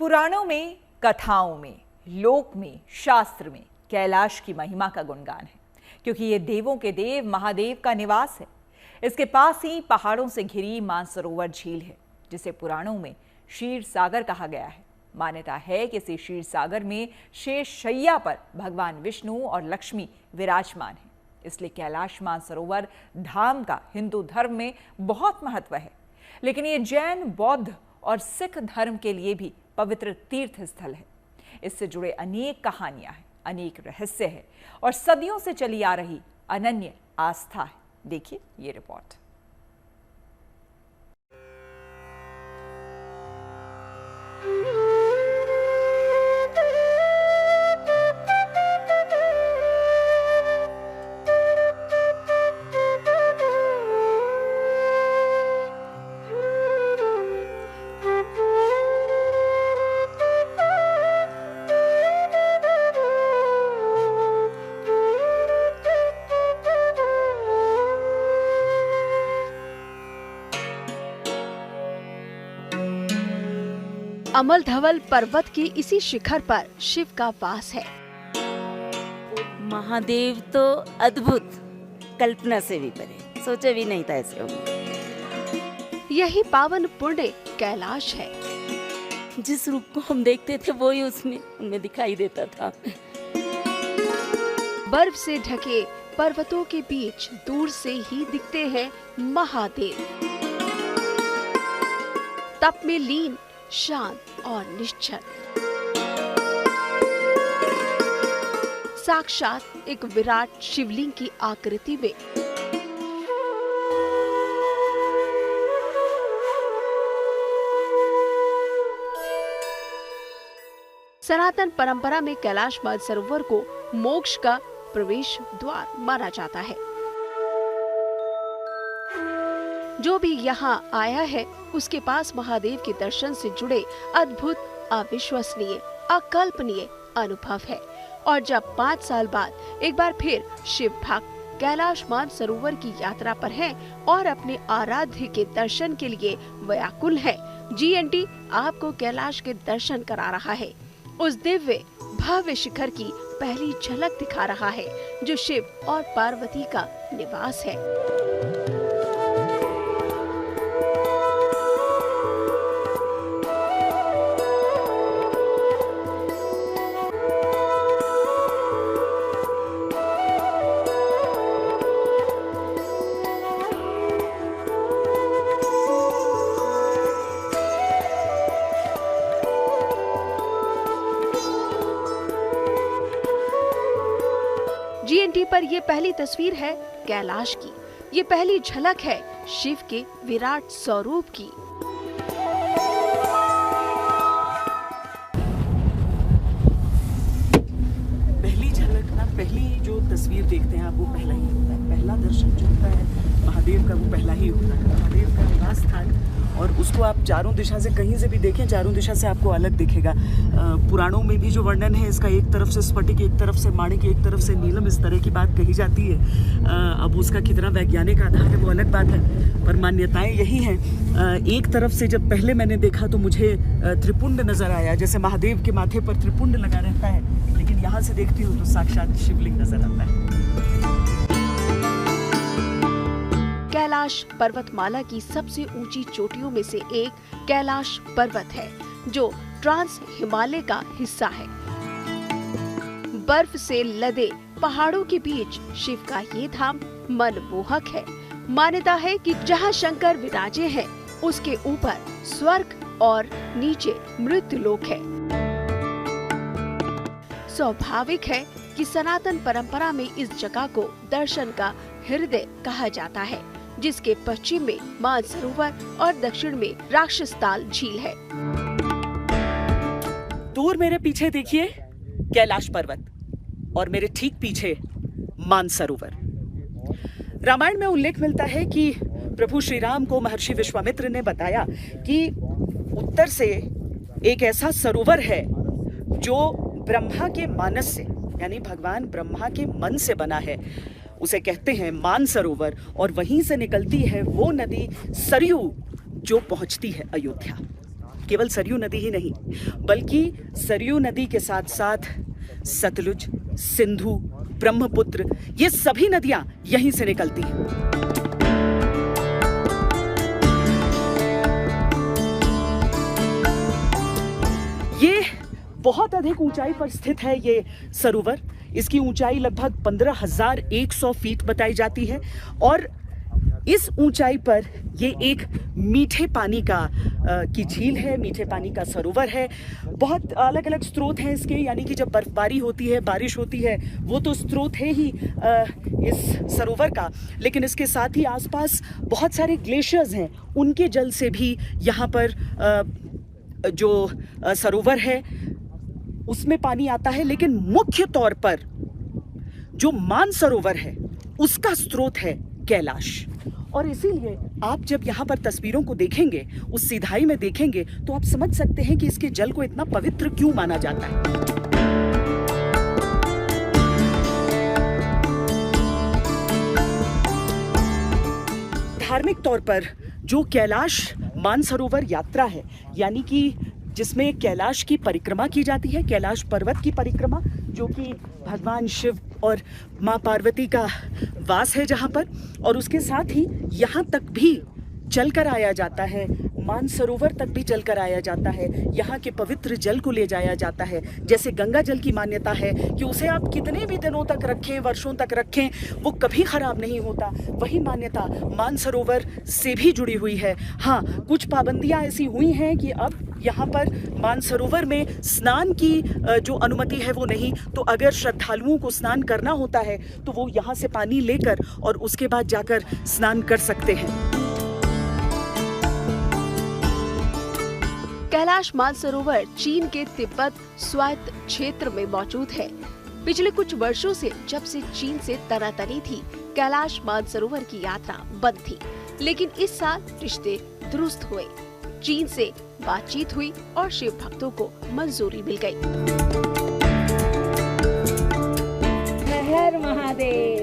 पुराणों में, कथाओं में, लोक में, शास्त्र में कैलाश की महिमा का गुणगान है, क्योंकि ये देवों के देव महादेव का निवास है। इसके पास ही पहाड़ों से घिरी मानसरोवर झील है, जिसे पुराणों में क्षीर सागर कहा गया है। मान्यता है कि इसी क्षीर सागर में शेष शैया पर भगवान विष्णु और लक्ष्मी विराजमान हैं। इसलिए कैलाश मानसरोवर धाम का हिंदू धर्म में बहुत महत्व है। लेकिन ये जैन, बौद्ध और सिख धर्म के लिए भी पवित्र तीर्थ स्थल है। इससे जुड़े अनेक कहानियां हैं, अनेक रहस्य है और सदियों से चली आ रही अनन्य आस्था है। देखिए ये रिपोर्ट। अमल धवल पर्वत के इसी शिखर पर शिव का वास है। महादेव तो अद्भुत, कल्पना से भी परे, सोचे भी नहीं था ऐसे होंगे। यही पावन पुण्य कैलाश है। जिस रूप को हम देखते थे वो ही उनमें दिखाई देता था। बर्फ से ढके पर्वतों के बीच दूर से ही दिखते हैं महादेव। तप में लीन, शांत और निश्चल, साक्षात एक विराट शिवलिंग की आकृति में। सनातन परंपरा में कैलाश मानसरोवर को मोक्ष का प्रवेश द्वार माना जाता है। जो भी यहाँ आया है उसके पास महादेव के दर्शन से जुड़े अद्भुत, अविश्वसनीय, अकल्पनीय अनुभव है। और जब 5 साल बाद एक बार फिर शिव भक्त कैलाश मानसरोवर की यात्रा पर हैं और अपने आराध्य के दर्शन के लिए व्याकुल है, GNT आपको कैलाश के दर्शन करा रहा है। उस दिव्य भव्य शिखर की पहली झलक दिखा रहा है, जो शिव और पार्वती का निवास है। GNT पर ये पहली तस्वीर है कैलाश की। ये पहली झलक है शिव के विराट स्वरूप की। पहली झलक ना, पहली जो तस्वीर देखते हैं आप, वो पहला ही होता है। पहला दर्शन जो होता है महादेव का, वो पहला ही होता है। महादेव का निवास स्थान, और उसको आप चारों दिशा से कहीं से भी देखें, चारों दिशा से आपको अलग दिखेगा। पुराणों में भी जो वर्णन है इसका, एक तरफ से स्फटिक, एक तरफ से माणिक, एक तरफ से नीलम, इस तरह की बात कही जाती है। अब उसका कितना वैज्ञानिक आधार है वो अलग बात है, पर मान्यताएं यही हैं। एक तरफ से जब पहले मैंने देखा तो मुझे त्रिपुंड नजर आया, जैसे महादेव के माथे पर त्रिपुंड लगा रहता है, लेकिन यहाँ से देखती हूँ तो साक्षात शिवलिंग नजर आता है। कैलाश पर्वतमाला की सबसे ऊंची चोटियों में से एक कैलाश पर्वत है, जो ट्रांस हिमालय का हिस्सा है। बर्फ से लदे पहाड़ों के बीच शिव का ये धाम मनमोहक है। मान्यता है कि जहाँ शंकर विराजे हैं, उसके ऊपर स्वर्ग और नीचे मृत्युलोक है। स्वाभाविक है कि सनातन परंपरा में इस जगह को दर्शन का हृदय कहा जाता है, जिसके पश्चिम में मानसरोवर और दक्षिण में राक्षसताल झील है। दूर मेरे पीछे देखिए कैलाश पर्वत और मेरे ठीक पीछे मानसरोवर। रामायण में उल्लेख मिलता है कि प्रभु श्री राम को महर्षि विश्वामित्र ने बताया कि उत्तर से एक ऐसा सरोवर है जो ब्रह्मा के मानस से, यानी भगवान ब्रह्मा के मन से बना है। उसे कहते हैं मानसरोवर, और वहीं से निकलती है वो नदी सरयू जो पहुंचती है अयोध्या। केवल सरयू नदी ही नहीं, बल्कि सरयू नदी के साथ साथ सतलुज, सिंधु, ब्रह्मपुत्र, ये सभी नदियां यहीं से निकलती हैं। ये बहुत अधिक ऊंचाई पर स्थित है ये सरोवर। इसकी ऊंचाई लगभग 15,100 फीट बताई जाती है और इस ऊंचाई पर ये एक मीठे पानी की झील है, मीठे पानी का सरोवर है। बहुत अलग अलग स्रोत हैं इसके, यानी कि जब बर्फबारी होती है, बारिश होती है, वो तो स्रोत है ही इस सरोवर का, लेकिन इसके साथ ही आसपास बहुत सारे ग्लेशियर्स हैं, उनके जल से भी यहाँ पर जो सरोवर है उसमें पानी आता है। लेकिन मुख्य तौर पर जो मानसरोवर है उसका स्रोत है कैलाश। और इसीलिए आप जब यहाँ पर तस्वीरों को देखेंगे, उस सीधाई में देखेंगे, तो आप समझ सकते हैं कि इसके जल को इतना पवित्र क्यों माना जाता है। धार्मिक तौर पर जो कैलाश मानसरोवर यात्रा है, यानी कि जिसमें कैलाश की परिक्रमा की जाती है, कैलाश पर्वत की परिक्रमा, जो कि भगवान शिव और माँ पार्वती का वास है जहाँ पर, और उसके साथ ही यहाँ तक भी चलकर आया जाता है, मानसरोवर तक भी चलकर आया जाता है, यहाँ के पवित्र जल को ले जाया जाता है। जैसे गंगा जल की मान्यता है कि उसे आप कितने भी दिनों तक रखें, वर्षों तक रखें, वो कभी खराब नहीं होता, वही मान्यता मानसरोवर से भी जुड़ी हुई है। हाँ, कुछ पाबंदियाँ ऐसी हुई हैं कि अब यहाँ पर मानसरोवर में स्नान की जो अनुमति है वो नहीं, तो अगर श्रद्धालुओं को स्नान करना होता है तो वो यहाँ से पानी लेकर और उसके बाद जाकर स्नान कर सकते हैं। कैलाश मानसरोवर चीन के तिब्बत स्वायत्त क्षेत्र में मौजूद है। पिछले कुछ वर्षों से जब से चीन से तनातनी थी, कैलाश मानसरोवर की यात्रा बंद थी, लेकिन इस साल रिश्ते दुरुस्त हुए। चीन से बातचीत हुई और शिव भक्तों को मंजूरी मिल गई। हर हर महादेव।